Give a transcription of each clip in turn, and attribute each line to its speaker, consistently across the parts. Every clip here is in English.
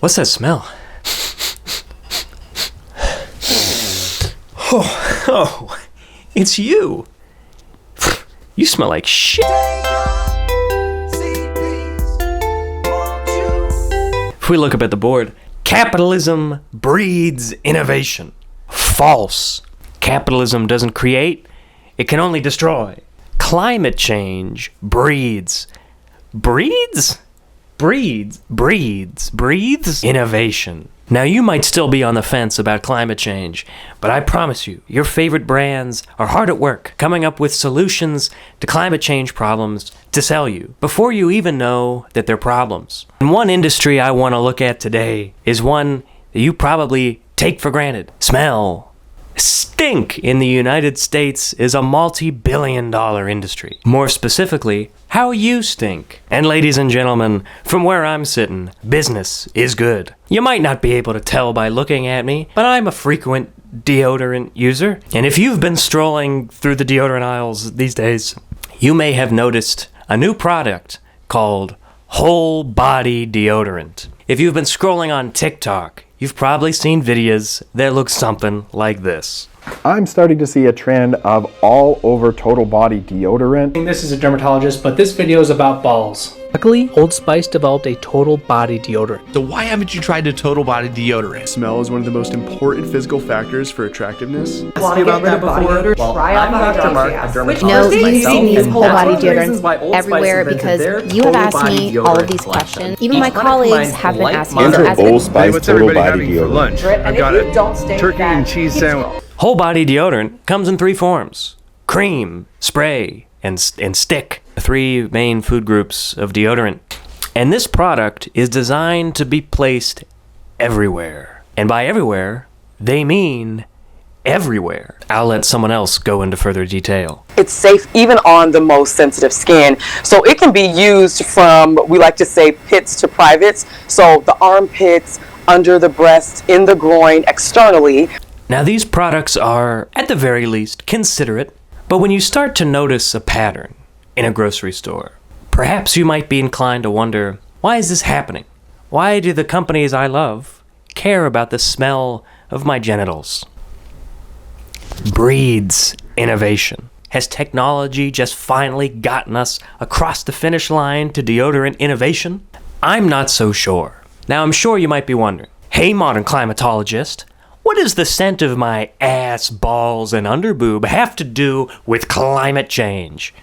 Speaker 1: What's that smell? Oh, it's you. You smell like shit. If we look up at the board, capitalism breeds innovation. False. Capitalism doesn't create, it can only destroy. Climate change breeds innovation. Now, you might still be on the fence about climate change, but I promise you, your favorite brands are hard at work coming up with solutions to climate change problems to sell you before you even know that they're problems. And one industry I want to look at today is one that you probably take for granted. Smell. Stink in the United States is a multi-billion-dollar industry. More specifically, how you stink. And ladies and gentlemen, from where I'm sitting, business is good. You might not be able to tell by looking at me, but I'm a frequent deodorant user. And if you've been strolling through the deodorant aisles these days, you may have noticed a new product called whole body deodorant. If you've been scrolling on TikTok, you've probably seen videos that look something like this.
Speaker 2: I'm starting to see a trend of all over total body deodorant.
Speaker 3: This is a dermatologist, but this video is about balls. Luckily, Old Spice developed a total body deodorant.
Speaker 4: So why haven't you tried a total body deodorant?
Speaker 5: Smell is one of the most important physical factors for attractiveness.
Speaker 6: Want to get that body odor? Try out
Speaker 7: Dr. Mark, a dermatologist
Speaker 6: you've seen these whole body deodorants
Speaker 7: everywhere because you have asked me all of these questions. Even my colleagues have been asking me.
Speaker 2: Enter Old Spice total body deodorant.
Speaker 6: And if you don't stay
Speaker 5: turkey and cheese sandwich.
Speaker 1: Whole body deodorant comes in three forms: cream, spray, and stick. The three main food groups of deodorant. And this product is designed to be placed everywhere. And by everywhere, they mean everywhere. I'll let someone else go into further detail.
Speaker 8: It's safe even on the most sensitive skin. So it can be used from, we like to say, pits to privates. So the armpits, under the breast, in the groin, externally.
Speaker 1: Now, these products are, at the very least, considerate. But when you start to notice a pattern in a grocery store, perhaps you might be inclined to wonder, why is this happening? Why do the companies I love care about the smell of my genitals? Breeds innovation. Has technology just finally gotten us across the finish line to deodorant innovation? I'm not so sure. Now, I'm sure you might be wondering, hey, Modern Climatologist, what does the scent of my ass, balls, and underboob have to do with climate change?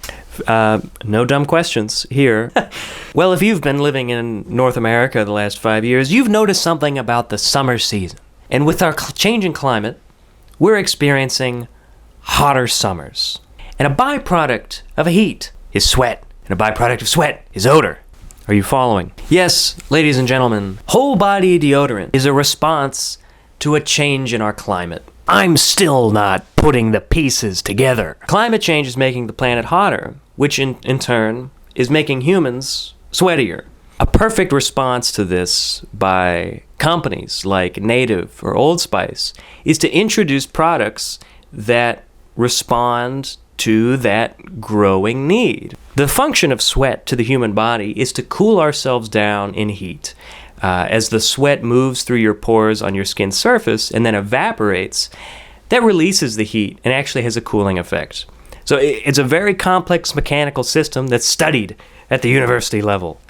Speaker 1: No dumb questions here. Well, if you've been living in North America the last 5 years, you've noticed something about the summer season. And with our changing climate, we're experiencing hotter summers. And a byproduct of heat is sweat. And a byproduct of sweat is odor. Are you following? Yes, ladies and gentlemen, whole body deodorant is a response to a change in our climate. I'm still not putting the pieces together. Climate change is making the planet hotter, which in turn is making humans sweatier. A perfect response to this by companies like Native or Old Spice is to introduce products that respond to that growing need. The function of sweat to the human body is to cool ourselves down in heat. As the sweat moves through your pores on your skin's surface and then evaporates, that releases the heat and actually has a cooling effect. So it's a very complex mechanical system that's studied at the university level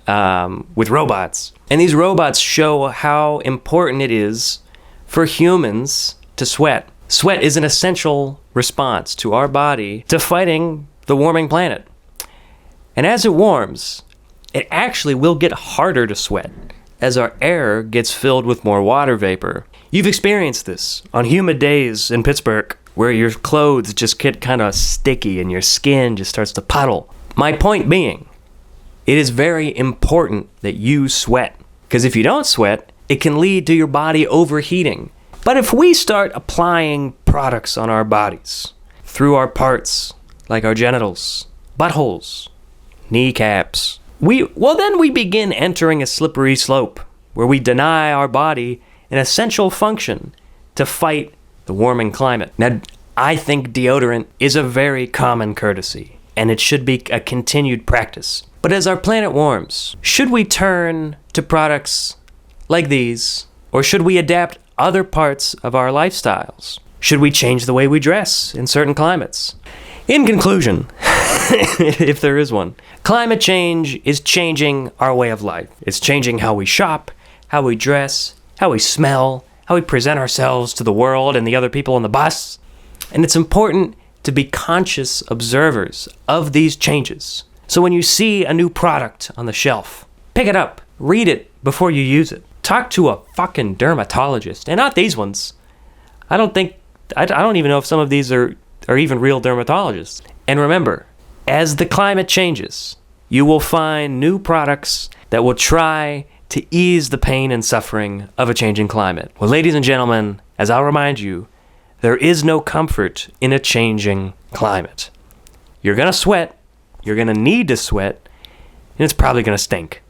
Speaker 1: with robots. And these robots show how important it is for humans to sweat. Sweat is an essential response to our body to fighting the warming planet. And as it warms, it actually will get harder to sweat as our air gets filled with more water vapor. You've experienced this on humid days in Pittsburgh, where your clothes just get kind of sticky and your skin just starts to puddle. My point being, it is very important that you sweat, because if you don't sweat, it can lead to your body overheating. But if we start applying products on our bodies through our parts, like our genitals, buttholes, kneecaps, then we begin entering a slippery slope where we deny our body an essential function to fight the warming climate. Now, I think deodorant is a very common courtesy, and it should be a continued practice. But as our planet warms, should we turn to products like these, or should we adapt other parts of our lifestyles? Should we change the way we dress in certain climates? In conclusion, if there is one, climate change is changing our way of life. It's changing how we shop, how we dress, how we smell, how we present ourselves to the world and the other people on the bus. And it's important to be conscious observers of these changes. So when you see a new product on the shelf, pick it up, read it before you use it. Talk to a fucking dermatologist, and not these ones. I don't even know if some of these are even real dermatologists. And remember, as the climate changes, you will find new products that will try to ease the pain and suffering of a changing climate. Well, ladies and gentlemen, as I'll remind you, there is no comfort in a changing climate. You're gonna sweat, you're gonna need to sweat, and it's probably gonna stink.